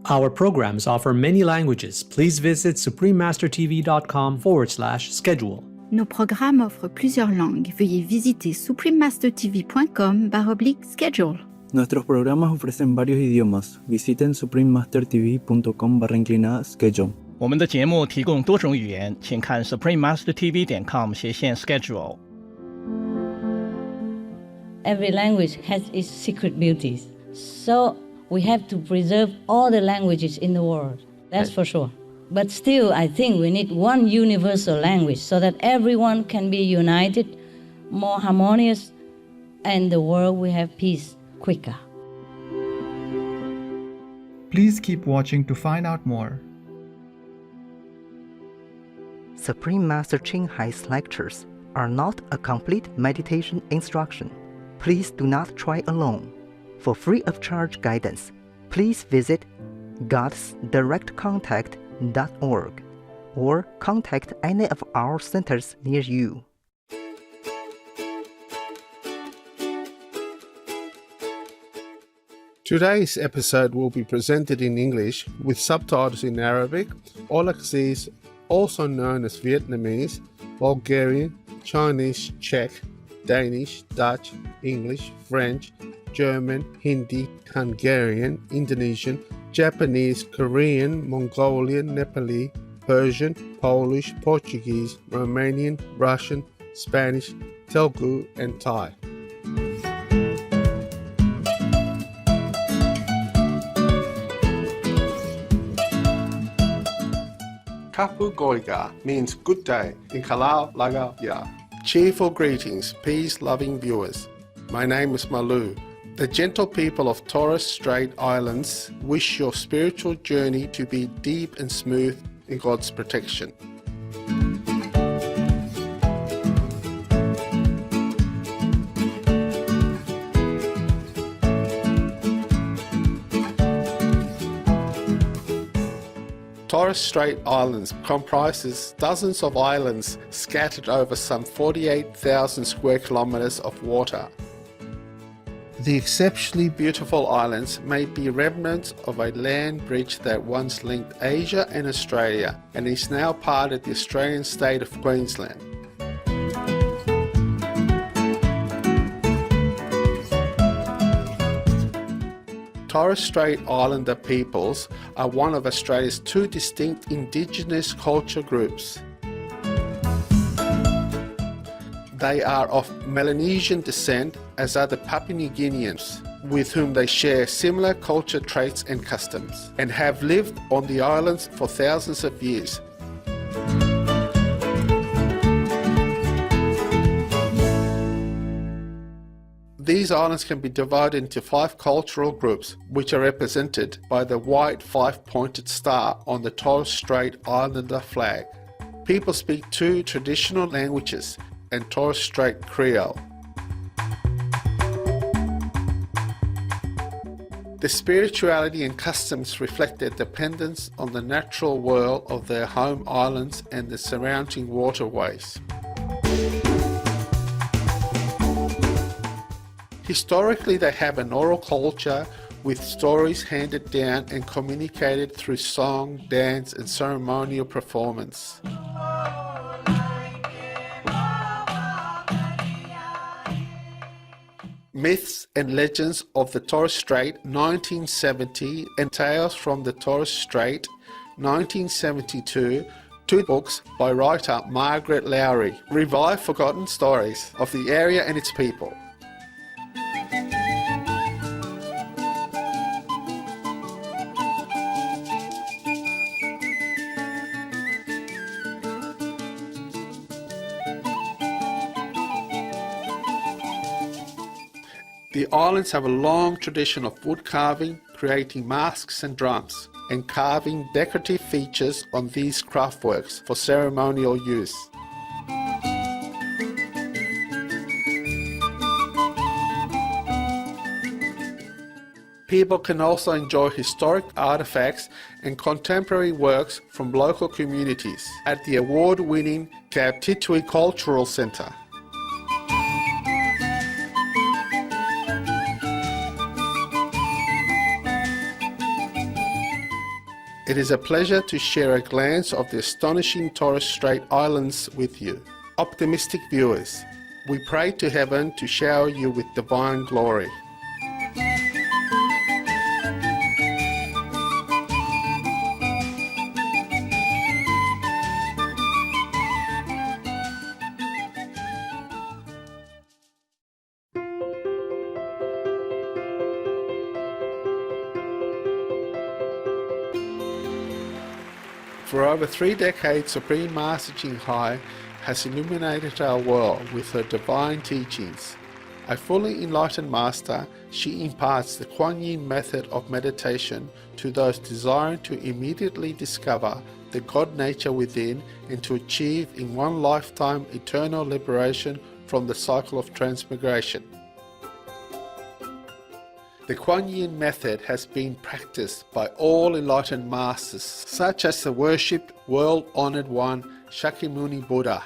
Our programs offer many languages. Please visit suprememastertv.com/schedule. Nos programmes offrent plusieurs langues. Veuillez visiter suprememastertv.com/schedule. Nuestros programas ofrecen varios idiomas. Visiten suprememastertv.com/schedule. 我们的节目提供多种语言，请看 suprememastertv.com/schedule。 Every language has its secret beauties. So we have to preserve all the languages in the world. That's for sure. But still, I think we need one universal language so that everyone can be united, more harmonious, and the world will have peace quicker. Please keep watching to find out more. Supreme Master Ching Hai's lectures are not a complete meditation instruction. Please do not try alone. For free of charge guidance, please visit godsdirectcontact.org or contact any of our centers near you. Today's episode will be presented in English with subtitles in Arabic, Aulacese, also known as Vietnamese, Bulgarian, Chinese, Czech, Danish, Dutch, English, French, German, Hindi, Hungarian, Indonesian, Japanese, Korean, Mongolian, Nepali, Persian, Polish, Portuguese, Romanian, Russian, Spanish, Telugu, and Thai. Kapu Goiga means good day in Kalau Laga Ya. Cheerful greetings, peace-loving viewers. My name is Malu. The gentle people of Torres Strait Islands wish your spiritual journey to be deep and smooth in God's protection. Torres Strait Islands comprises dozens of islands scattered over some 48,000 square kilometres of water. The exceptionally beautiful islands may be remnants of a land bridge that once linked Asia and Australia and is now part of the Australian state of Queensland. Torres Strait Islander peoples are one of Australia's two distinct Indigenous culture groups. They are of Melanesian descent, as are the Papua New Guineans, with whom they share similar culture traits and customs, and have lived on the islands for thousands of years. These islands can be divided into 5 cultural groups, which are represented by the white 5-pointed star on the Torres Strait Islander flag. People speak 2 traditional languages and Torres Strait Creole. The spirituality and customs reflect their dependence on the natural world of their home islands and the surrounding waterways. Historically, they have an oral culture with stories handed down and communicated through song, dance, and ceremonial performance. Myths and Legends of the Torres Strait 1970 and Tales from the Torres Strait 1972, 2 books by writer Margaret Lowry, revive forgotten stories of the area and its people. The islands have a long tradition of wood carving, creating masks and drums, and carving decorative features on these craftworks for ceremonial use. People can also enjoy historic artefacts and contemporary works from local communities at the award-winning p3o7 Cultural Centre. It is a pleasure to share a glance of the astonishing Torres Strait Islands with you. Optimistic viewers, we pray to heaven to shower you with divine glory. For over 3 decades, Supreme Master Ching Hai has illuminated our world with her divine teachings. A fully enlightened master, she imparts the Kuan Yin method of meditation to those desiring to immediately discover the God nature within and to achieve in one lifetime eternal liberation from the cycle of transmigration. The Kuan Yin method has been practiced by all enlightened masters, such as the worshipped world-honored one Shakyamuni Buddha,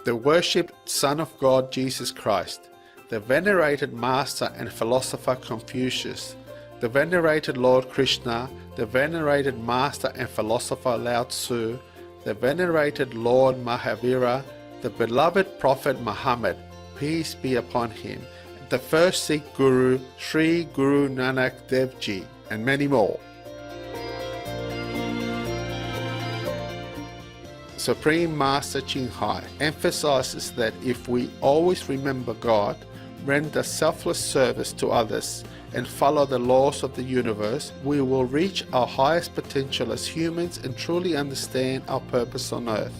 the worshipped Son of God Jesus Christ, the venerated master and philosopher Confucius, the venerated Lord Krishna, the venerated master and philosopher Lao Tzu, the venerated Lord Mahavira, the beloved Prophet Muhammad, peace be upon him, the first Sikh Guru, Sri Guru Nanak Dev Ji, and many more. Supreme Master Ching Hai emphasizes that if we always remember God, render selfless service to others, and follow the laws of the universe, we will reach our highest potential as humans and truly understand our purpose on earth.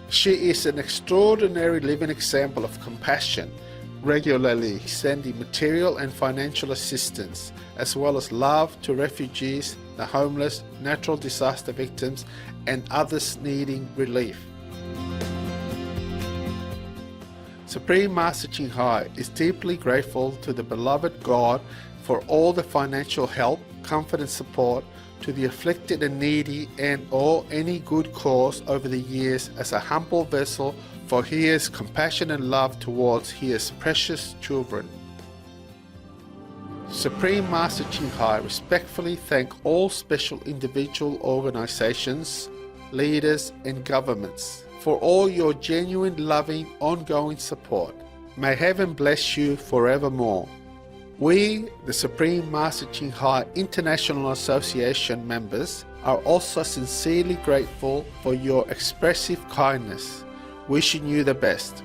She is an extraordinary living example of compassion, regularly sending material and financial assistance, as well as love to refugees, the homeless, natural disaster victims, and others needing relief. Supreme Master Ching Hai is deeply grateful to the beloved God for all the financial help, comfort and support to the afflicted and needy and or any good cause over the years as a humble vessel for His compassion and love towards His precious children. Supreme Master Ching Hai respectfully thank all special individual organizations, leaders and governments for all your genuine, loving, ongoing support. May heaven bless you forevermore. We, the Supreme Master Ching Hai International Association members, are also sincerely grateful for your expressive kindness, wishing you the best.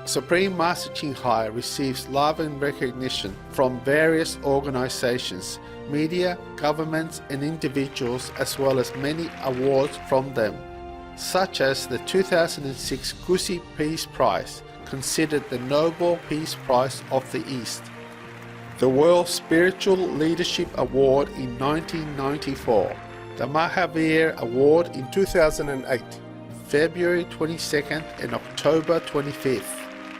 Supreme Master Ching Hai receives love and recognition from various organizations, media, governments and individuals, as well as many awards from them, such as the 2006 Gusi Peace Prize, considered the Nobel Peace Prize of the East, the World Spiritual Leadership Award in 1994, the Mahavir Award in 2008, February 22nd and October 25th,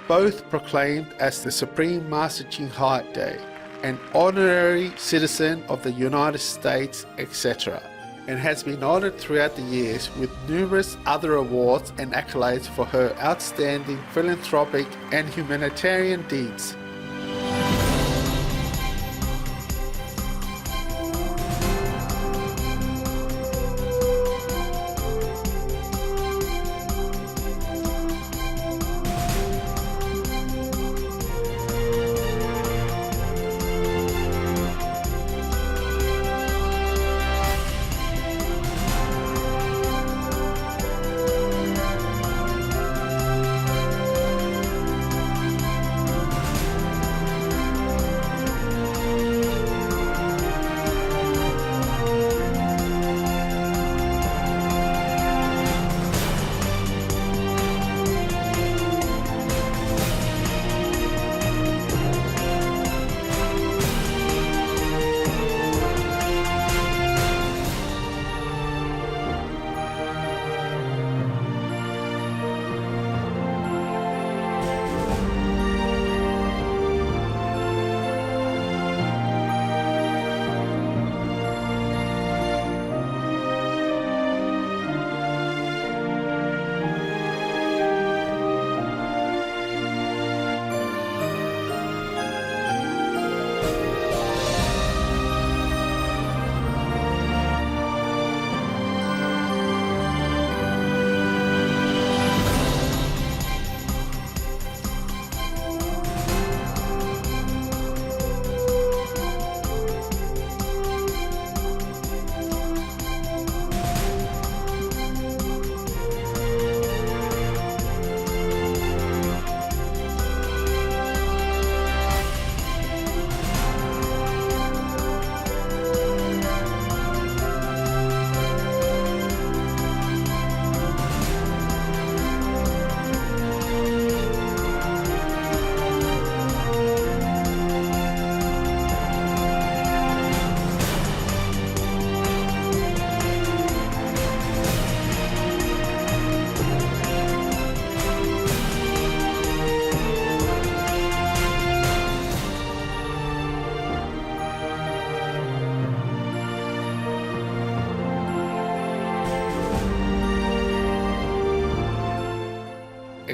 both proclaimed as the Supreme Master Ching Hai Day, an honorary citizen of the United States, etc., and has been honored throughout the years with numerous other awards and accolades for her outstanding philanthropic and humanitarian deeds.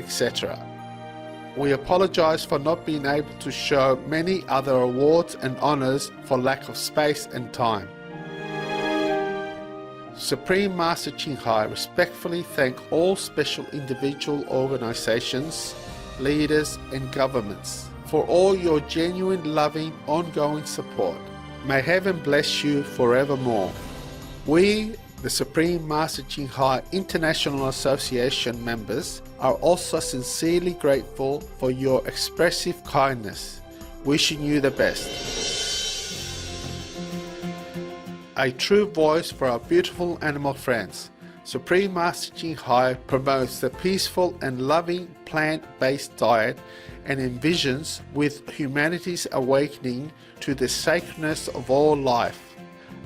etc. We apologize for not being able to show many other awards and honors for lack of space and time. Supreme Master Ching Hai respectfully thank all special individual organizations, leaders and governments for all your genuine, loving, ongoing support. May heaven bless you forevermore. We, the Supreme Master Ching Hai International Association members, are also sincerely grateful for your expressive kindness, wishing you the best. A true voice for our beautiful animal friends, Supreme Master Ching Hai promotes the peaceful and loving plant-based diet and envisions with humanity's awakening to the sacredness of all life.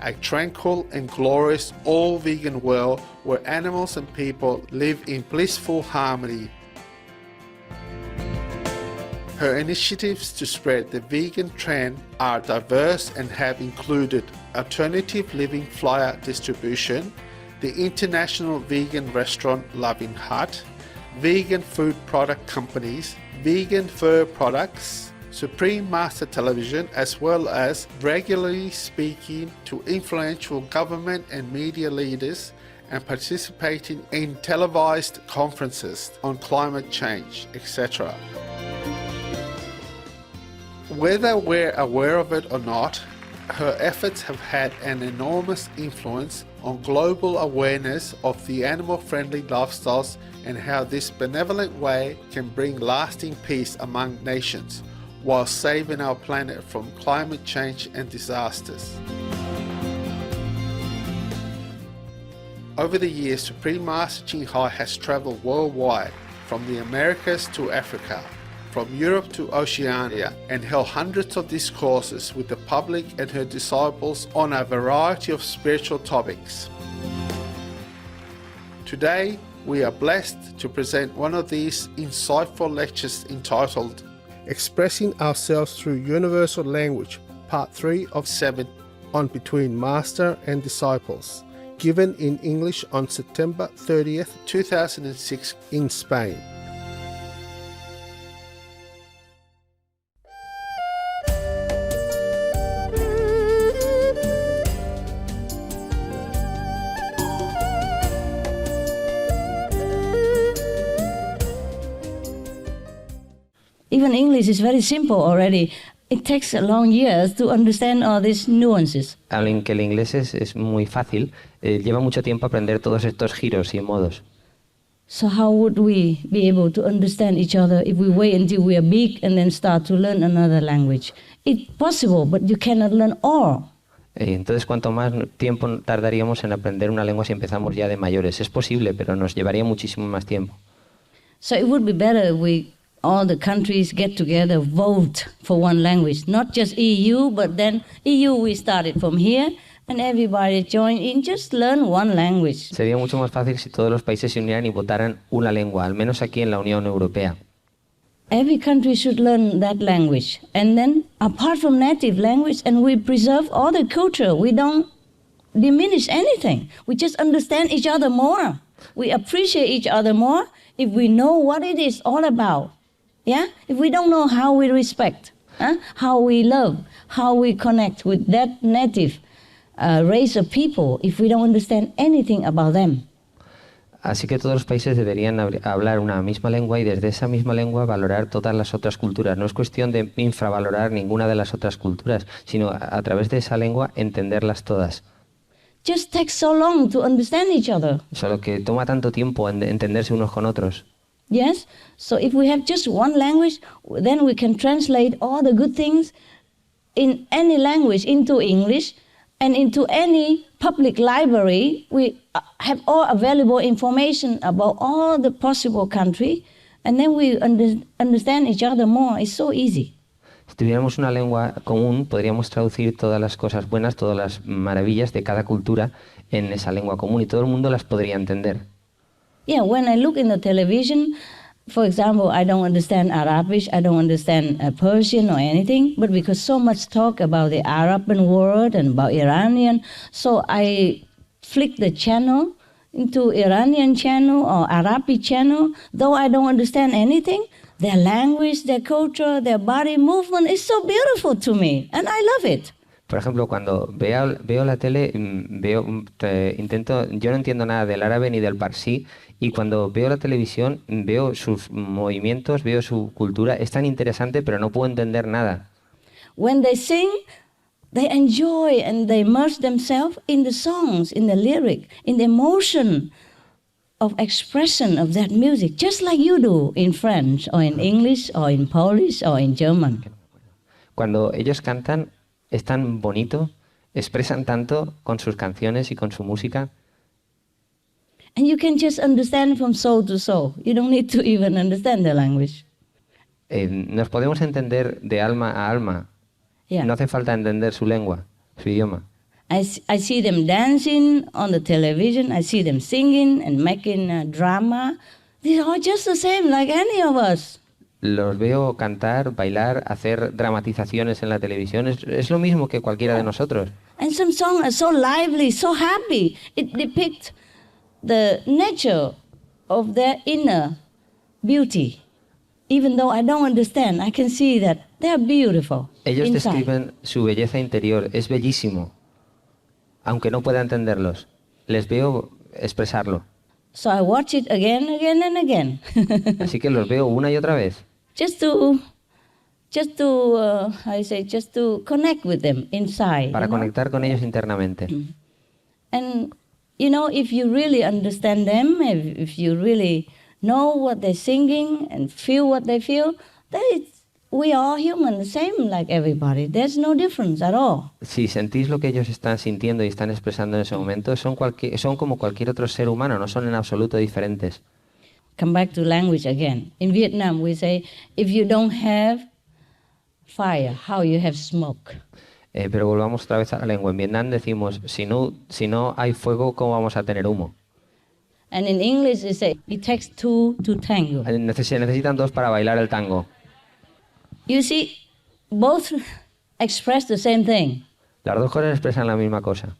A tranquil and glorious all-vegan world where animals and people live in blissful harmony. Her initiatives to spread the vegan trend are diverse and have included alternative living flyer distribution, the International Vegan Restaurant Loving Hut, vegan food product companies, vegan fur products, Supreme Master Television, as well as regularly speaking to influential government and media leaders and participating in televised conferences on climate change, etc. Whether we're aware of it or not, her efforts have had an enormous influence on global awareness of the animal-friendly lifestyles and how this benevolent way can bring lasting peace among nations, while saving our planet from climate change and disasters. Over the years, Supreme Master Ching Hai has travelled worldwide, from the Americas to Africa, from Europe to Oceania, and held hundreds of discourses with the public and her disciples on a variety of spiritual topics. Today, we are blessed to present one of these insightful lectures entitled Expressing Ourselves Through Universal Language, Part 3 of 7 on Between Master and Disciples, given in English on September 30th, 2006 in Spain. Even English is very simple already. It takes a long years to understand all these nuances. Hablen que el inglés es muy fácil, lleva mucho tiempo aprender todos estos giros y modos. So how would we be able to understand each other if we wait until we are big and then start to learn another language? It's possible, but you cannot learn all. Entonces, ¿cuánto más tiempo tardaríamos en aprender una lengua si empezamos ya de mayores? Es posible, pero nos llevaría muchísimo más tiempo. So it would be better if all the countries get together, vote for one language, not just EU, but then EU we started from here, and everybody join in, just learn one language. Sería mucho más fácil si todos los países se unieran y votaran una lengua, al menos aquí en la Unión Europea. Every country should learn that language, and then apart from native language, and we preserve all the culture. We don't diminish anything. We just understand each other more. We appreciate each other more if we know what it is all about. Yeah? If we don't know how we respect, how we love, how we connect with that native race of people, if we don't understand anything about them. Así que todos los países deberían hablar una misma lengua y desde esa misma lengua valorar todas las otras culturas. No es cuestión de infravalorar ninguna de las otras culturas, sino a través de esa lengua entenderlas todas. Just takes so long to understand each other. Solo que toma tanto tiempo entenderse unos con otros. Yes, so if we have just one language, then we can translate all the good things in any language into English, and into any public library. We have all available information about all the possible country, and then we understand each other more. It's so easy. Si tuviéramos una lengua común, podríamos traducir todas las cosas buenas, todas las maravillas de cada cultura en esa lengua común y todo el mundo las podría entender. Yeah, when I look in the television, for example, I don't understand Arabic, I don't understand Persian or anything, but because so much talk about the Arabian world and about Iranian, so I flick the channel into Iranian channel or Arabic channel, though I don't understand anything, their language, their culture, their body movement is so beautiful to me, and I love it. Por ejemplo, cuando veo la tele, yo no entiendo nada del árabe ni del parsi, y cuando veo la televisión, veo sus movimientos, veo su cultura, es tan interesante, pero no puedo entender nada. When they sing, they enjoy and they immerse themselves in the songs, in the lyric, in the emotion of expression of that music, just like you do in French or in English or in Polish or in German. Cuando ellos cantan, es tan bonito, expresan tanto con sus canciones y con su música. And you can just understand from soul to soul. You don't need to even understand the language. Nos podemos entender de alma a alma. Yeah. No hace falta entender su lengua, su idioma. I see them dancing on the television. I see them singing and making drama. They're all just the same like any of us. Los veo cantar, bailar, hacer dramatizaciones en la televisión. Es lo mismo que cualquiera de nosotros. And some songs are so lively, so happy. It depicts the nature of their inner beauty. Even though I don't understand, I can see that they're beautiful. Ellos inside. describen su belleza interior. Es bellísimo. Aunque no pueda entenderlos. Les veo expresarlo. So I watch it again and again. Así que los veo una y otra vez. just to connect with them inside. Para conectar con ellos internamente. And if you really understand them, if you really know what they're singing and feel what they feel, then we are human, the same like everybody. There's no difference at all. Si sentís lo que ellos están sintiendo y están expresando en ese momento, son como cualquier otro ser humano, no son en absoluto diferentes. Come back to language again. In Vietnam, we say, if you don't have fire, how you have smoke? Pero volvamos otra vez a la lengua. En Vietnam decimos, si no hay fuego, ¿cómo vamos a tener humo? And in English, we say, it takes two to tango. Se necesitan dos para bailar el tango. You see, both express the same thing. Las dos cosas expresan la misma cosa.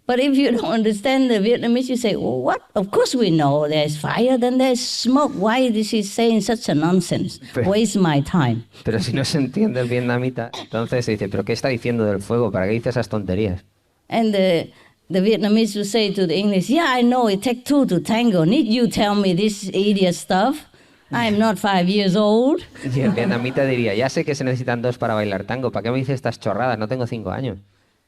But if you don't understand the Vietnamese, you say, well, what? Of course we know there's fire, then there's smoke. Why is he saying such a nonsense? Waste my time. Pero si no se entiende el vietnamita, entonces se dice, ¿pero qué está diciendo del fuego? ¿Para qué dice esas tonterías? And the Vietnamese will say to the English, yeah, I know, it takes two to tango. Need you tell me this idiot stuff? I'm not 5 years old. Y el vietnamita diría, ya sé que se necesitan dos para bailar tango. ¿Para qué me dice estas chorradas? No tengo 5 años.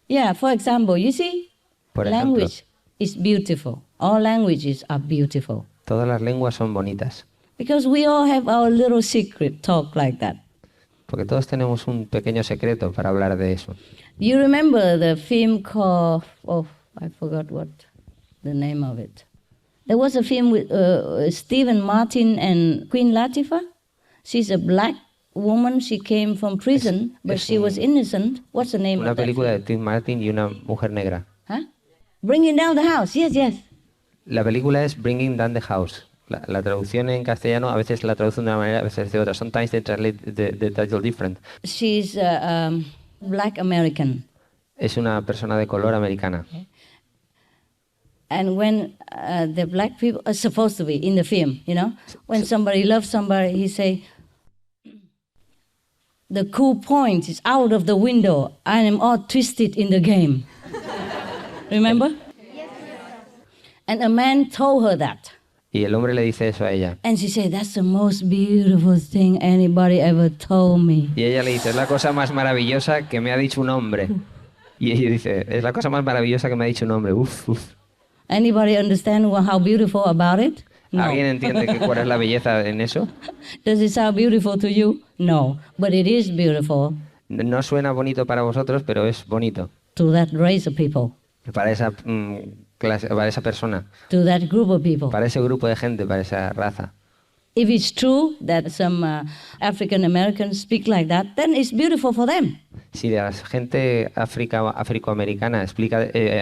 Yeah, for example, you see, Por language is beautiful. All languages are beautiful. Todas las lenguas son bonitas. Because we all have our little secret talk like that. Porque todos tenemos un pequeño secreto para hablar de eso. You remember the film called, I forgot what the name of it. There was a film with Stephen Martin and Queen Latifah. She's a black woman. She came from prison, but she was innocent. What's the name Una of that película film? de Steve Martin y una mujer negra. Huh? Bringing Down the House. Yes, yes. La película es Bringing Down the House. La traducción en castellano a veces la traducen de una manera, a veces de otra. Sometimes they translate the title different. She's black American. Es una persona de color americana. Okay. And when the black people are supposed to be in the film, when somebody loves somebody, he say, the cool point is out of the window. I am all twisted in the game. Remember? Yes. And a man told her that. Y el hombre le dice eso a ella. And she said, that's the most beautiful thing anybody ever told me. Y ella le dice, es la cosa más maravillosa que me ha dicho un hombre. Y ella dice, es la cosa más maravillosa que me ha dicho un hombre. Uf, uf. Anybody understand how beautiful about it? No. ¿Alguien entiende cuál es la belleza en eso? Does it sound beautiful to you? No, but it is beautiful. No suena bonito para vosotros, pero es bonito. To that race of people. Para esa clase, para esa persona. To that group of people. Para ese grupo de gente, para esa raza. If it's true that some African Americans speak like that, then it's beautiful for them. Si la gente afroamericana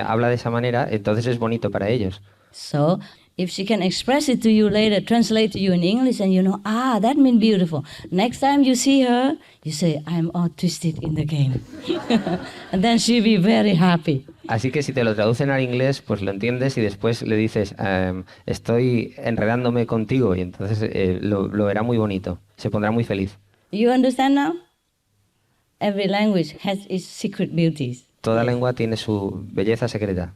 habla de esa manera, entonces es bonito para ellos. So, if she can express it to you later, translate to you in English, and that means beautiful. Next time you see her, you say, I'm all twisted in the game. And then she'll be very happy. Así que si te lo traducen al inglés, pues lo entiendes y después le dices, estoy enredándome contigo y entonces lo verá muy bonito, se pondrá muy feliz. You understand now? Every language has its secret beauties. Toda lengua tiene su belleza secreta.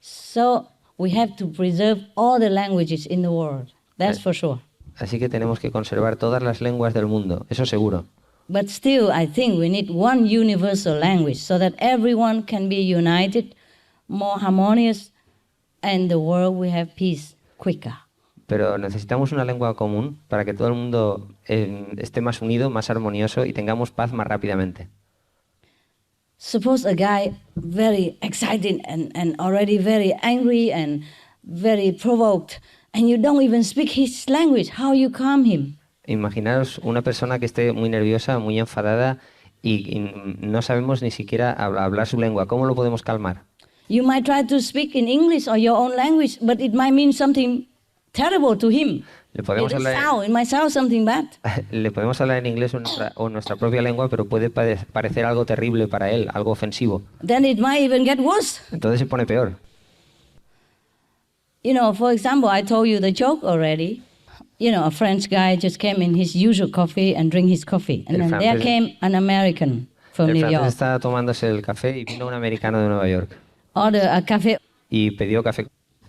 So we have to preserve all the languages in the world. That's for sure. Así que tenemos que conservar todas las lenguas del mundo, eso seguro. But still, I think we need one universal language so that everyone can be united, more harmonious, and the world will have peace quicker. Pero necesitamos una lengua común para que todo el mundo esté más unido, más armonioso y tengamos paz más rápidamente. Suppose a guy very excited and already very angry and very provoked, and you don't even speak his language. How you calm him? Imaginaros una persona que esté muy nerviosa, muy enfadada y no sabemos ni siquiera hablar su lengua. ¿Cómo lo podemos calmar? You might try to speak in English or your own language, but it might mean something terrible to him. Le podemos It might sound something bad. Le podemos hablar en inglés o en nuestra propia lengua, pero puede parecer algo terrible para él, algo ofensivo. Then it might even get worse. Entonces se pone peor. You know, for example, I told you the joke already. You know, a French guy just came in his usual coffee and drink his coffee. And then there came an American from New York. El francés estaba tomándose el café y vino un americano de Nueva York. Order a café. Y pidió café.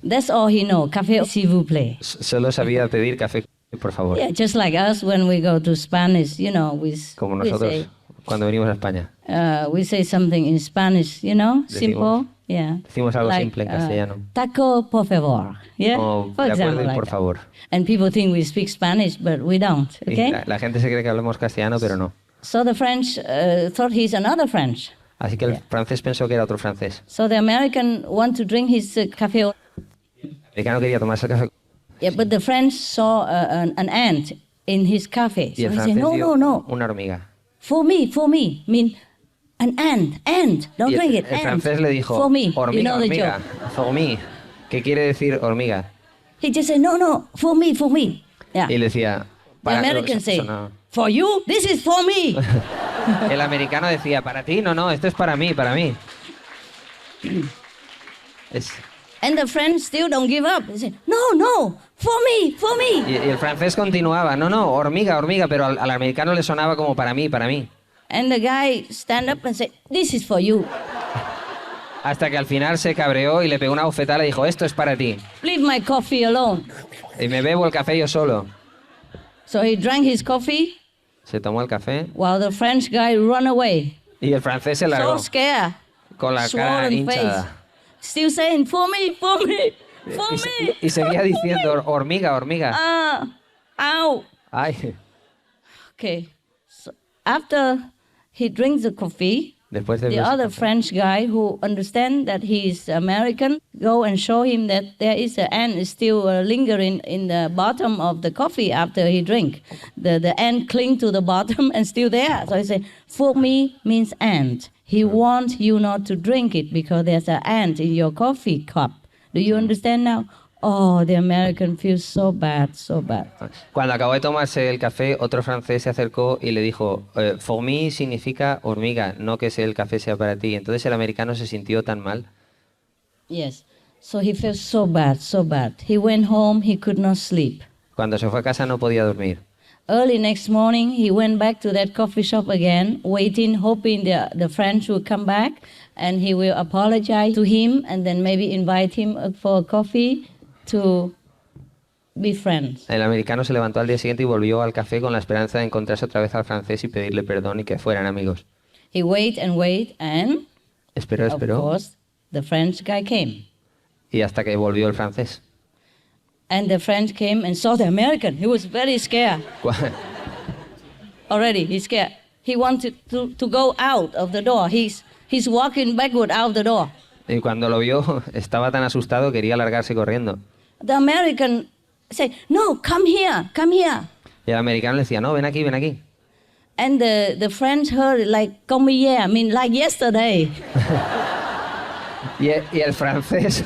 That's all he know. Café, s'il vous plaît. Solo sabía pedir café, por favor. Yeah, just like us when we go to Spanish, you know, como nosotros cuando venimos a España. We say something in Spanish, you know, simple. Yeah. Decimos algo simple en castellano. Taco, por favor. Yeah. For example, por favor. And people think we speak Spanish, but we don't. Okay. La gente se cree que hablamos castellano, pero no. So the French thought he's another French. Así que el francés pensó que era otro francés. So the American want to drink his café. El americano quería tomarse el café. Yeah, but the French saw an ant in his cafe. Y el So he francés said, dio no. una hormiga. For me. Mean an ant. Don't Y drink it. El francés le dijo, for me. hormiga, You know the hormiga, joke. for me. ¿Qué quiere decir hormiga? He just said, no, for me. Yeah. Y le decía, The American say, for you, this is for me. El americano decía, para ti, no, esto es para mí. And the French still don't give up. They say, no, for me. Y el francés continuaba, no, hormiga, pero al americano le sonaba como para mí. And the guy stand up and said, this is for you. Hasta que al final se cabreó y le pegó una bofetada y le dijo, esto es para ti. Leave my coffee alone. Y me bebo el café yo solo. So he drank his coffee. Se tomó el café. While the French guy run away. Y el francés se largó. So scared. Con la cara hinchada. Face. Still saying, for me. Y seguía diciendo, hormiga. Ow. Ay. Okay. So after he drinks the coffee, Después de the other French guy who understand that he's American go and show him that there is an ant still lingering in the bottom of the coffee after he drink. The ant cling to the bottom and still there. So he said, for me means ant. He wants you not to drink it because there's an ant in your coffee cup. Do you understand now? Oh, the American feels so bad. Cuando acabó de tomarse el café, otro francés se acercó y le dijo, for me significa hormiga, no que el café sea para ti. Entonces el americano se sintió tan mal. Yes. So he felt so bad. He went home, he could not sleep. Cuando se fue a casa no podía dormir. Early next morning, he went back to that coffee shop again, waiting, hoping the French would come back, and he will apologize to him, and then maybe invite him for a coffee to be friends. El americano se levantó al día siguiente y volvió al café con la esperanza de encontrarse otra vez al francés y pedirle perdón y que fueran amigos. He wait, and Esperó. of course, the French guy came. Y hasta que volvió el francés. And the French came and saw the American. He was very scared. Already, he's scared. He wanted to go out of the door. He's walking backward out of the door. Y cuando lo vio, estaba tan asustado, quería largarse corriendo. The American said, no, come here. Y el americano le decía, no, ven aquí. And the French heard it like, come here, I mean, like yesterday. y el francés...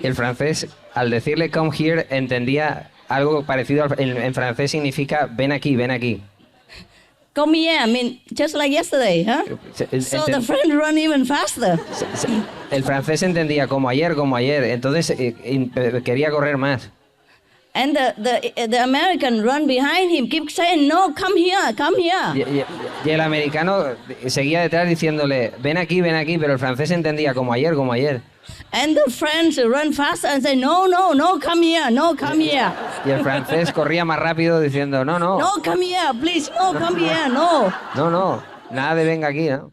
El francés, al decirle come here, entendía algo parecido en francés significa ven aquí. come here, I mean, just like yesterday, huh? So the friend run even faster. El francés entendía como ayer, entonces quería correr más. And the American run behind him, keep saying, no, come here, come here. Y el americano seguía detrás diciéndole, ven aquí, pero el francés entendía como ayer. And the French run faster and say, no, come here, no, come here. Y el francés corría más rápido diciendo, no. No, come here, please, no, come here, no. No, nada de venga aquí, ¿no?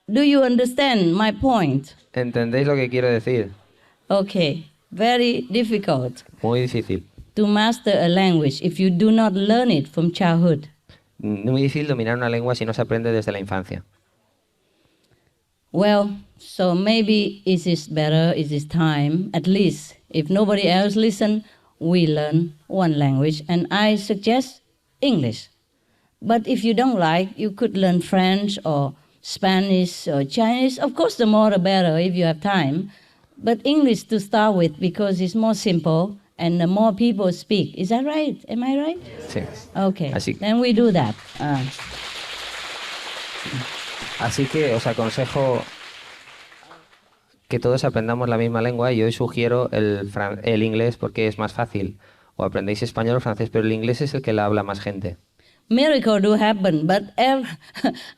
Do you understand my point? ¿Entendéis lo que quiero decir? Okay, very difficult Muy difícil. to master a language if you do not learn it from childhood. Muy difícil dominar una lengua si no se aprende desde la infancia. Well, so maybe it is better, it is time, at least, if nobody else listen, we learn one language, and I suggest English. But if you don't like, you could learn French or Spanish or Chinese. Of course, the more the better if you have time. But English to start with because it's more simple and the more people speak. Is that right? Am I right? Sí. Okay, Así- then we do that. Así que os aconsejo que todos aprendamos la misma lengua y hoy sugiero el inglés porque es más fácil. O aprendéis español o francés, pero el inglés es el que la habla más gente. Miracles do happen, but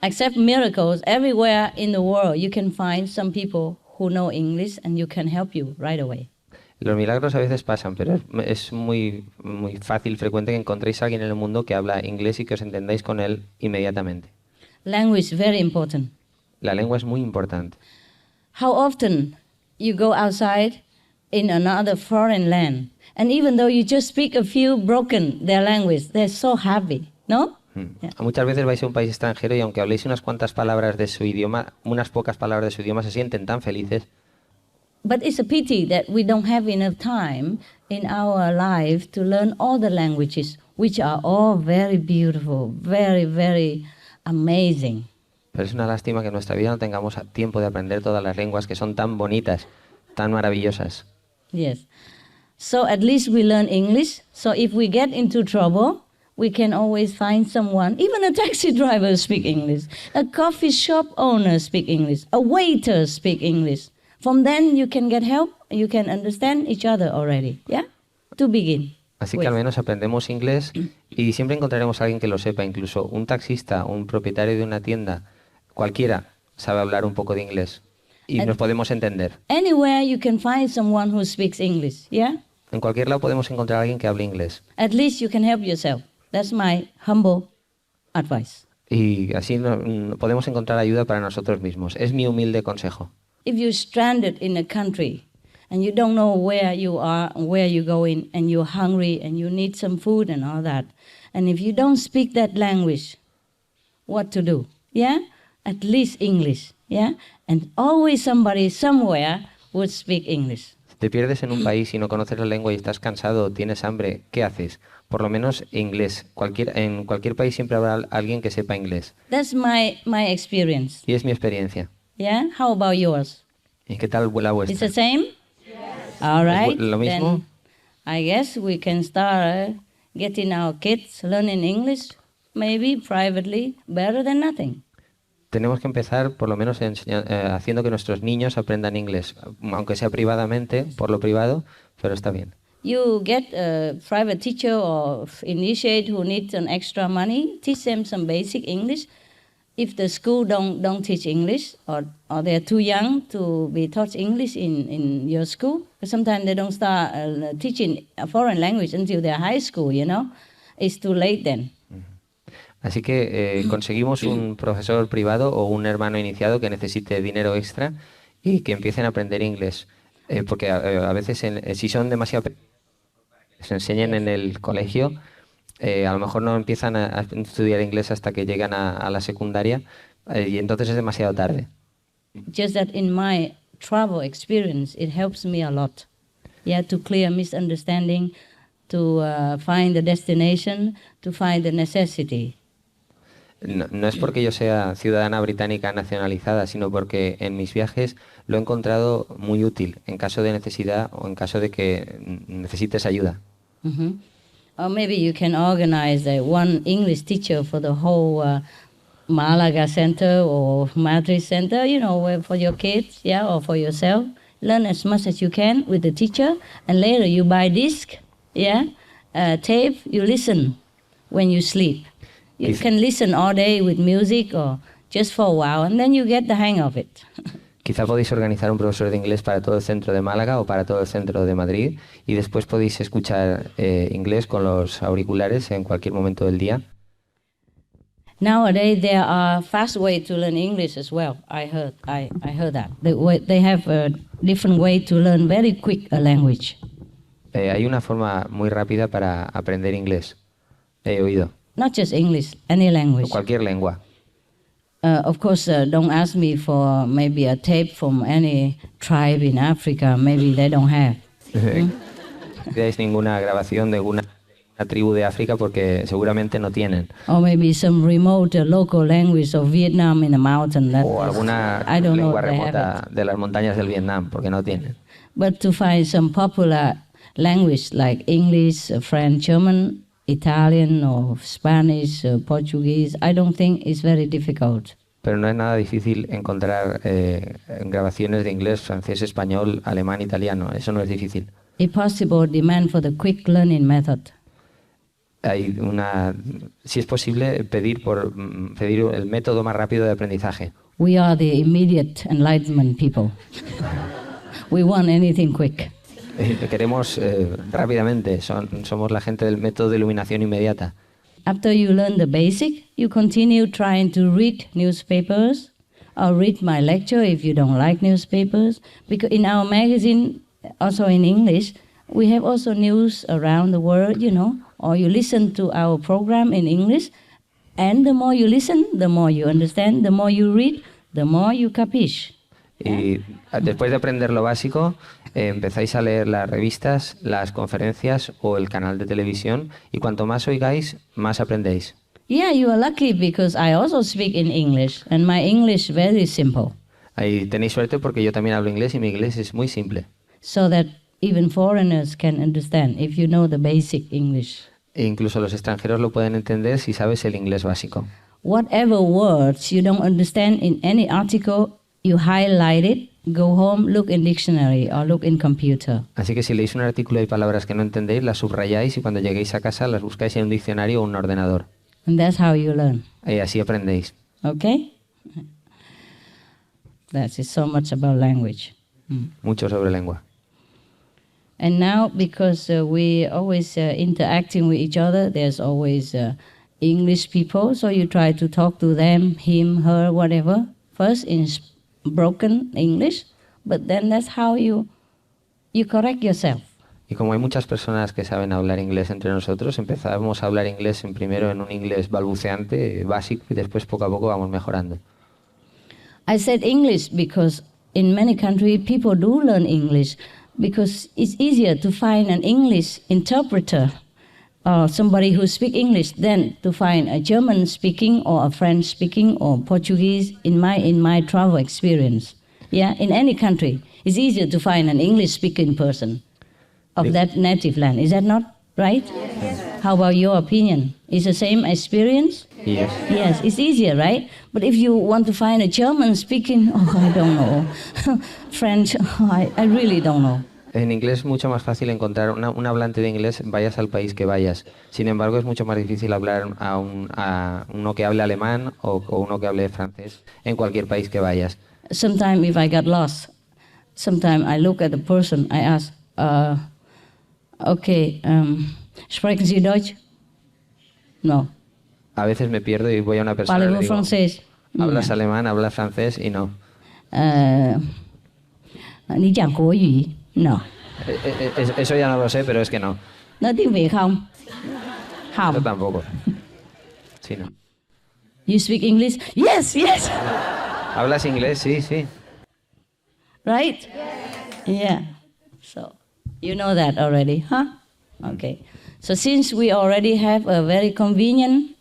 except miracles, everywhere in the world you can find some people who know English and you can help you right away. Los milagros a veces pasan, pero es muy fácil, frecuente que encontréis a alguien en el mundo que habla inglés y que os entendáis con él inmediatamente. Language is very important. La lengua es muy importante. How often you go outside in another foreign land, and even though you just speak a few broken their language, they're so happy, no? Yeah. Muchas veces vais a un país extranjero y aunque habléis unas cuantas palabras de su idioma, unas pocas palabras de su idioma, se sienten tan felices. But it's a pity that we don't have enough time in our life to learn all the languages, which are all very beautiful, very, very amazing. Pero es una lástima que en nuestra vida no tengamos tiempo de aprender todas las lenguas que son tan bonitas, tan maravillosas. Yes. So at least we learn English. So if we get into trouble, we can always find someone, even a taxi driver speak English, a coffee shop owner speak English, a waiter speak English. From then you can get help, you can understand each other already, yeah? To begin. Así que al menos aprendemos inglés y siempre encontraremos a alguien que lo sepa, incluso un taxista, un propietario de una tienda, cualquiera sabe hablar un poco de inglés y nos podemos entender. Anywhere you can find someone who speaks English, yeah? En cualquier lado podemos encontrar a alguien que hable inglés. At least you can help yourself. That's my humble advice. Y así podemos encontrar ayuda para nosotros mismos. Es mi humilde consejo. If you're stranded in a country and you don't know where you are and where you're going and you're hungry and you need some food and all that, and if you don't speak that language, what to do? Yeah? At least English, yeah? And always somebody somewhere would speak English. Si te pierdes en un país y no conoces la lengua y estás cansado o tienes hambre, ¿qué haces? Por lo menos inglés. En cualquier país siempre habrá alguien que sepa inglés. That's my experience. Y es mi experiencia. Yeah? How about yours? ¿Y qué tal la It's vuestra? the same? All right. lo mismo? Then I guess we can start getting our kids learning English, maybe privately, better than nothing. Tenemos que empezar por lo menos haciendo que nuestros niños aprendan inglés, aunque sea privadamente, por lo privado, pero está bien. You get a private teacher or initiate who needs an extra money, teach them some basic English. If the school don't teach English or they're too young to be taught English in your school, sometimes they don't start teaching a foreign language until they're high school, you know. It's too late then. Así que conseguimos un profesor privado o un hermano iniciado que necesite dinero extra y que empiecen a aprender inglés. Porque a veces, si son demasiado pequeños, se enseñan en el colegio, a lo mejor no empiezan a estudiar inglés hasta que llegan a la secundaria y entonces es demasiado tarde. Just that in my travel experience, it helps me a lot. Yeah, to clear misunderstanding, to find the destination, to find the necessity. No es porque yo sea ciudadana británica nacionalizada, sino porque en mis viajes lo he encontrado muy útil en caso de necesidad o en caso de que necesites ayuda. Mm-hmm. Or maybe you can organize one English teacher for the whole Malaga Center or Madrid Center, for your kids, or for yourself. Learn as much as you can with the teacher, and later you buy disc, tape, you listen when you sleep. You can listen all day with music or just for a while, and then you get the hang of it. Quizá podéis organizar un profesor de inglés para todo el centro de Málaga o para todo el centro de Madrid y después podéis escuchar inglés con los auriculares en cualquier momento del día. Nowadays there are fast ways to learn English as well. I heard that. They have a different way to learn very quick a language. Hay una forma muy rápida para aprender inglés. He oído. Not just English, any language. Cualquier lengua. Of course, don't ask me for maybe a tape from any tribe in Africa. Maybe they don't have. No veáis ninguna grabación de una tribu de África porque seguramente no tienen. Or maybe some remote local language of Vietnam in the mountain. O alguna lengua remota de las montañas del Vietnam porque no tienen. But to find some popular language like English, French, German, Italian or Spanish, Portuguese, I don't think it's very difficult. Pero no es nada difícil encontrar grabaciones de inglés, francés, español, alemán, italiano. Eso no es difícil. If possible, demand for the quick learning method. Si es posible, pedir el método más rápido de aprendizaje. We are the immediate enlightenment people. We want anything quick. Queremos rápidamente, somos la gente del método de iluminación inmediata. After you learn the basic, you continue trying to read newspapers or read my lecture if you don't like newspapers. Because in our magazine, also in English, we have also news around the world, or you listen to our program in English, and the more you listen, the more you understand, the more you read, the more you capiche. Y después de aprender lo básico, empezáis a leer las revistas, las conferencias o el canal de televisión y cuanto más oigáis, más aprendéis. Yeah, you are lucky because I also speak in English and my English very simple. Ahí tenéis suerte porque yo también hablo inglés y mi inglés es muy simple. So that even foreigners can understand if you know the basic English. E incluso los extranjeros lo pueden entender si sabes el inglés básico. Whatever words you don't understand in any article, you highlight it, go home, look in dictionary or look in computer. Así que si leéis un artículo y palabras que no entendéis, las subrayáis y cuando lleguéis a casa las buscáis en un diccionario o un ordenador. And that's how you learn. Y así aprendéis. Okay? That's it, so much about language. Mucho sobre lengua. And now, because we always interacting with each other, there's always English people, so you try to talk to them, him, her, whatever, first in broken English, but then that's how you correct yourself. Y como hay muchas personas que saben hablar inglés entre nosotros, empezamos a hablar inglés primero en un inglés balbuceante, básico, y después poco a poco vamos mejorando. I said English because in many countries people do learn English because it's easier to find an English interpreter or somebody who speaks English than to find a German speaking or a French speaking or Portuguese in my travel experience. Yeah, in any country, it's easier to find an English speaking person of that native land. Is that not right? Yes. How about your opinion? Is the same experience? Yes. Yes, it's easier, right? But if you want to find a German speaking, I don't know. French, I really don't know. En inglés es mucho más fácil encontrar un hablante de inglés, vayas al país que vayas. Sin embargo, es mucho más difícil hablar a uno que hable alemán o uno que hable francés en cualquier país que vayas. Sometimes if I got lost, sometimes I look at the person, I ask, okay, sprechen Sie Deutsch? No. A veces me pierdo y voy a una persona y le digo, francés? ¿hablas alemán, hablas francés? Y no. 你讲国语? No. Eso ya no lo sé, pero es que no. No tiếng Việt không? Không. Yo tampoco. Sí, no. You speak English? Yes, yes. ¿Hablas inglés? Sí, sí. Right? Yeah. So, you know that already, huh? Okay. So since we already have a very convenient,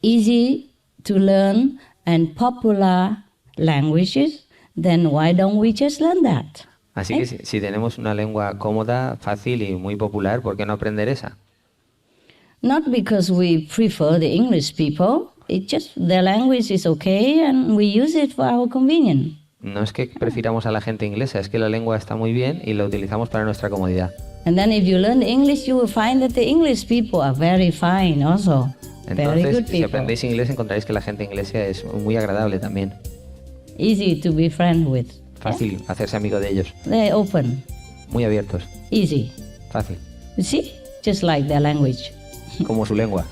easy to learn and popular languages, then why don't we just learn that? Así que si tenemos una lengua cómoda, fácil y muy popular, ¿por qué no aprender esa? Not because we prefer the English people. It's just their language is okay and we use it for our convenience. No es que prefiramos a la gente inglesa, es que la lengua está muy bien y la utilizamos para nuestra comodidad. And then if you learn English, you will find that the English people are very fine also. Very Entonces, good si people. aprendéis inglés, encontraréis que la gente inglesa es muy agradable también. Easy to be friend with. Fácil hacerse amigo de ellos. They're open. Muy abiertos. Easy. Fácil. You see? Just like their language. Como su lengua.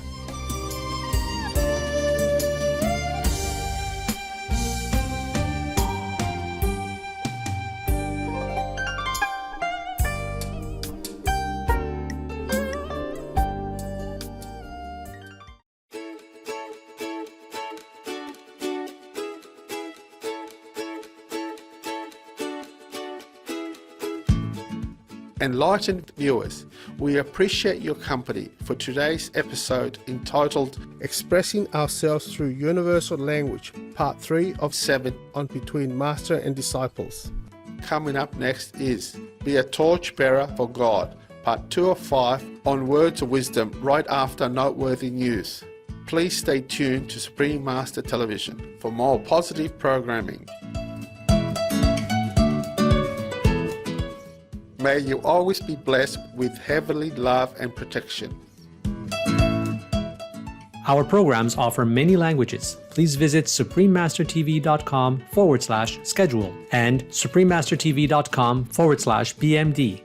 Enlightened viewers, we appreciate your company for today's episode entitled Expressing Ourselves Through Universal Language, Part 3 of 7 on Between Master and Disciples. Coming up next is Be a Torchbearer for God, Part 2 of 5 on Words of Wisdom right after noteworthy news. Please stay tuned to Supreme Master Television for more positive programming. May you always be blessed with heavenly love and protection. Our programs offer many languages. Please visit suprememastertv.com/schedule and suprememastertv.com/BMD.